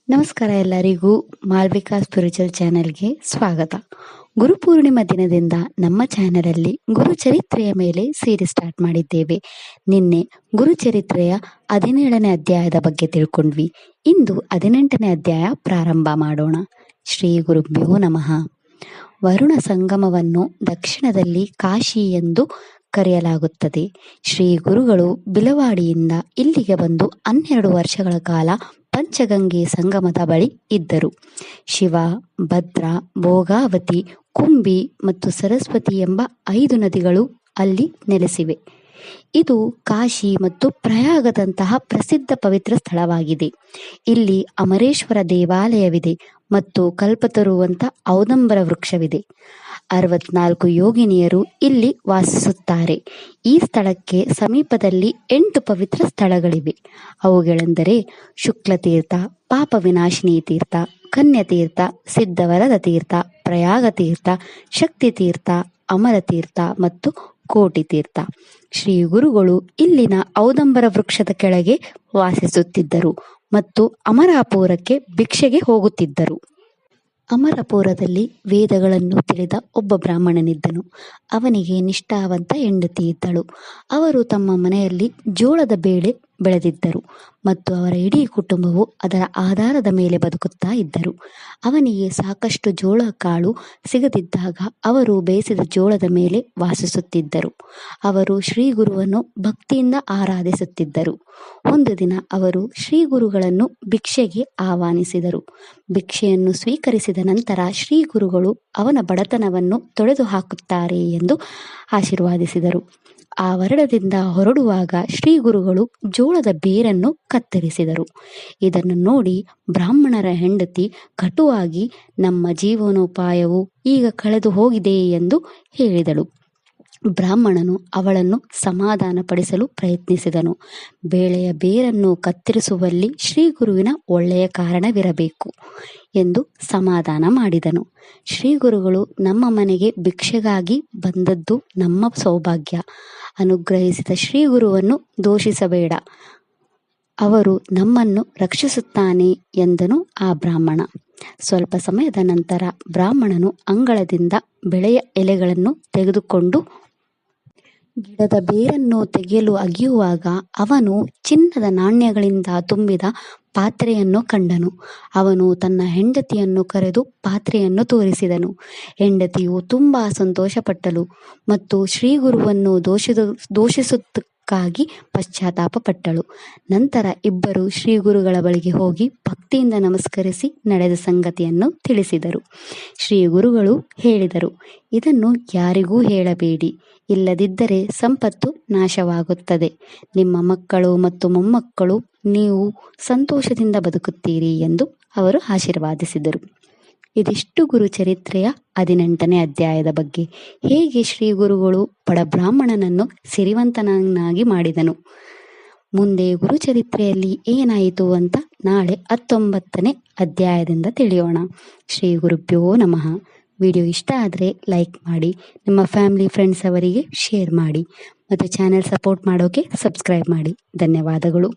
ನಮಸ್ಕಾರ ಎಲ್ಲರಿಗೂ ಮಾಲ್ವಿಕಾ ಸ್ಪಿರಿಚುವಲ್ ಚಾನೆಲ್ಗೆ ಸ್ವಾಗತ. ಗುರುಪೂರ್ಣಿಮಾ ದಿನದಿಂದ ನಮ್ಮ ಚಾನೆಲಲ್ಲಿ ಗುರುಚರಿತ್ರೆಯ ಮೇಲೆ ಸೀರೀಸ್ ಸ್ಟಾರ್ಟ್ ಮಾಡಿದ್ದೇವೆ. ನಿನ್ನೆ ಗುರುಚರಿತ್ರೆಯ 17ನೇ ಅಧ್ಯಾಯದ ಬಗ್ಗೆ ತಿಳ್ಕೊಂಡ್ವಿ. ಇಂದು 18ನೇ ಅಧ್ಯಾಯ ಪ್ರಾರಂಭ ಮಾಡೋಣ. ಶ್ರೀ ಗುರುಭ್ಯೋ ನಮಃ. ವರುಣ ಸಂಗಮವನ್ನು ದಕ್ಷಿಣದಲ್ಲಿ ಕಾಶಿ ಎಂದು ಕರೆಯಲಾಗುತ್ತದೆ. ಶ್ರೀ ಗುರುಗಳು ಬಿಲವಾಡಿಯಿಂದ ಇಲ್ಲಿಗೆ ಬಂದು 12 ವರ್ಷಗಳ ಕಾಲ ಪಂಚಗಂಗೆ ಸಂಗಮದ ಬಳಿ ಇದ್ದರು. ಶಿವ, ಭದ್ರ, ಭೋಗಾವತಿ, ಕುಂಬಿ ಮತ್ತು ಸರಸ್ವತಿ ಎಂಬ 5 ನದಿಗಳು ಅಲ್ಲಿ ನೆಲೆಸಿವೆ. ಇದು ಕಾಶಿ ಮತ್ತು ಪ್ರಯಾಗದಂತಹ ಪ್ರಸಿದ್ಧ ಪವಿತ್ರ ಸ್ಥಳವಾಗಿದೆ. ಇಲ್ಲಿ ಅಮರೇಶ್ವರ ದೇವಾಲಯವಿದೆ ಮತ್ತು ಕಲ್ಪತರುವಂತ ಔದಂಬರ ವೃಕ್ಷವಿದೆ. 64 ಯೋಗಿನಿಯರು ಇಲ್ಲಿ ವಾಸಿಸುತ್ತಾರೆ. ಈ ಸ್ಥಳಕ್ಕೆ ಸಮೀಪದಲ್ಲಿ 8 ಪವಿತ್ರ ಸ್ಥಳಗಳಿವೆ. ಅವುಗಳೆಂದರೆ ಶುಕ್ಲತೀರ್ಥ, ಪಾಪ ವಿನಾಶಿನಿ ತೀರ್ಥ, ಕನ್ಯತೀರ್ಥ, ಸಿದ್ಧವರದ ತೀರ್ಥ, ಪ್ರಯಾಗ ತೀರ್ಥ, ಶಕ್ತಿ ತೀರ್ಥ, ಅಮರತೀರ್ಥ ಮತ್ತು ಕೋಟಿ ತೀರ್ಥ. ಶ್ರೀ ಗುರುಗಳು ಇಲ್ಲಿನ ಔದಂಬರ ವೃಕ್ಷದ ಕೆಳಗೆ ವಾಸಿಸುತ್ತಿದ್ದರು ಮತ್ತು ಅಮರಾಪುರಕ್ಕೆ ಭಿಕ್ಷೆಗೆ ಹೋಗುತ್ತಿದ್ದರು. ಅಮರಪುರದಲ್ಲಿ ವೇದಗಳನ್ನು ತಿಳಿದ ಒಬ್ಬ ಬ್ರಾಹ್ಮಣನಿದ್ದನು. ಅವನಿಗೆ ನಿಷ್ಠಾವಂತ ಹೆಂಡತಿ ಇದ್ದಳು. ಅವರು ತಮ್ಮ ಮನೆಯಲ್ಲಿ ಜೋಳದ ಬೇಳೆ ಬೆಳೆದಿದ್ದರು ಮತ್ತು ಅವರ ಇಡೀ ಕುಟುಂಬವು ಅದರ ಆಧಾರದ ಮೇಲೆ ಬದುಕುತ್ತಾ ಇದ್ದರು. ಅವನಿಗೆ ಸಾಕಷ್ಟು ಜೋಳ ಕಾಳು ಸಿಗದಿದ್ದಾಗ ಅವರು ಬೇಯಿಸಿದ ಜೋಳದ ಮೇಲೆ ವಾಸಿಸುತ್ತಿದ್ದರು. ಅವರು ಶ್ರೀ ಗುರುವನ್ನು ಭಕ್ತಿಯಿಂದ ಆರಾಧಿಸುತ್ತಿದ್ದರು. ಒಂದು ದಿನ ಅವರು ಶ್ರೀ ಗುರುಗಳನ್ನು ಭಿಕ್ಷೆಗೆ ಆಹ್ವಾನಿಸಿದರು. ಭಿಕ್ಷೆಯನ್ನು ಸ್ವೀಕರಿಸಿದ ನಂತರ ಶ್ರೀ ಗುರುಗಳು ಅವನ ಬಡತನವನ್ನು ತೊಡೆದು ಹಾಕುತ್ತಾರೆ ಎಂದು ಆಶೀರ್ವಾದಿಸಿದರು. ಆ ವರಡದಿಂದ ಹೊರಡುವಾಗ ಶ್ರೀ ಗುರುಗಳು ಜೋಳದ ಬೇರನ್ನು ಕತ್ತರಿಸಿದರು. ಇದನ್ನು ನೋಡಿ ಬ್ರಾಹ್ಮಣರ ಹೆಂಡತಿ ಕಟುವಾಗಿ, ನಮ್ಮ ಜೀವನೋಪಾಯವು ಈಗ ಕಳೆದು ಹೋಗಿದೆ ಎಂದು ಹೇಳಿದಳು. ಬ್ರಾಹ್ಮಣನು ಅವಳನ್ನು ಸಮಾಧಾನಪಡಿಸಲು ಪ್ರಯತ್ನಿಸಿದನು. ಬೇಳೆಯ ಬೇರನ್ನು ಕತ್ತರಿಸುವಲ್ಲಿ ಶ್ರೀ ಗುರುವಿನ ಒಳ್ಳೆಯ ಕಾರಣವಿರಬೇಕು ಎಂದು ಸಮಾಧಾನ ಮಾಡಿದನು. ಶ್ರೀ ಗುರುಗಳು ನಮ್ಮ ಮನೆಗೆ ಭಿಕ್ಷೆಗಾಗಿ ಬಂದದ್ದು ನಮ್ಮ ಸೌಭಾಗ್ಯ. ಅನುಗ್ರಹಿಸಿದ ಶ್ರೀ ಗುರುವನ್ನು ದೂಷಿಸಬೇಡ, ಅವರು ನಮ್ಮನ್ನು ರಕ್ಷಿಸುತ್ತಾನೆ ಎಂದನು ಆ ಬ್ರಾಹ್ಮಣ. ಸ್ವಲ್ಪ ಸಮಯದ ನಂತರ ಬ್ರಾಹ್ಮಣನು ಅಂಗಳದಿಂದ ಬೆಳೆಯ ಎಲೆಗಳನ್ನು ತೆಗೆದುಕೊಂಡು ಗಿಡದ ಬೇರನ್ನು ತೆಗೆಯಲು ಅಗಿಯುವಾಗ ಅವನು ಚಿನ್ನದ ನಾಣ್ಯಗಳಿಂದ ತುಂಬಿದ ಪಾತ್ರೆಯನ್ನು ಕಂಡನು. ಅವನು ತನ್ನ ಹೆಂಡತಿಯನ್ನು ಕರೆದು ಪಾತ್ರೆಯನ್ನು ತೋರಿಸಿದನು. ಹೆಂಡತಿಯು ತುಂಬಾ ಸಂತೋಷಪಟ್ಟಳು ಮತ್ತು ಶ್ರೀ ಗುರುವನ್ನು ದೂಷಿಸುವುದಕ್ಕಾಗಿ ಪಶ್ಚಾತ್ತಾಪ ಪಟ್ಟಳು. ನಂತರ ಇಬ್ಬರು ಶ್ರೀ ಗುರುಗಳ ಬಳಿಗೆ ಹೋಗಿ ಭಕ್ತಿಯಿಂದ ನಮಸ್ಕರಿಸಿ ನಡೆದ ಸಂಗತಿಯನ್ನು ತಿಳಿಸಿದರು. ಶ್ರೀ ಗುರುಗಳು ಹೇಳಿದರು, ಇದನ್ನು ಯಾರಿಗೂ ಹೇಳಬೇಡಿ, ಇಲ್ಲದಿದ್ದರೆ ಸಂಪತ್ತು ನಾಶವಾಗುತ್ತದೆ. ನಿಮ್ಮ ಮಕ್ಕಳು ಮತ್ತು ಮೊಮ್ಮಕ್ಕಳು ನೀವು ಸಂತೋಷದಿಂದ ಬದುಕುತ್ತೀರಿ ಎಂದು ಅವರು ಆಶೀರ್ವಾದಿಸಿದರು. ಇದಿಷ್ಟು ಗುರು ಚರಿತ್ರೆಯ 18ನೇ ಅಧ್ಯಾಯದ ಬಗ್ಗೆ. ಹೇಗೆ ಶ್ರೀ ಗುರುಗಳು ಬಡ ಬ್ರಾಹ್ಮಣನನ್ನು ಸಿರಿವಂತನನ್ನಾಗಿ ಮಾಡಿದನು, ಮುಂದೆ ಗುರುಚರಿತ್ರೆಯಲ್ಲಿ ಏನಾಯಿತು ಅಂತ ನಾಳೆ 19ನೇ ಅಧ್ಯಾಯದಿಂದ ತಿಳಿಯೋಣ. ಶ್ರೀ ಗುರುಭ್ಯೋ ನಮಃ. ವಿಡಿಯೋ ಇಷ್ಟ ಆದರೆ ಲೈಕ್ ಮಾಡಿ, ನಿಮ್ಮ ಫ್ಯಾಮಿಲಿ ಫ್ರೆಂಡ್ಸ್ ಅವರಿಗೆ ಶೇರ್ ಮಾಡಿ ಮತ್ತು ಚಾನೆಲ್ ಸಪೋರ್ಟ್ ಮಾಡೋಕೆ ಸಬ್ಸ್ಕ್ರೈಬ್ ಮಾಡಿ. ಧನ್ಯವಾದಗಳು.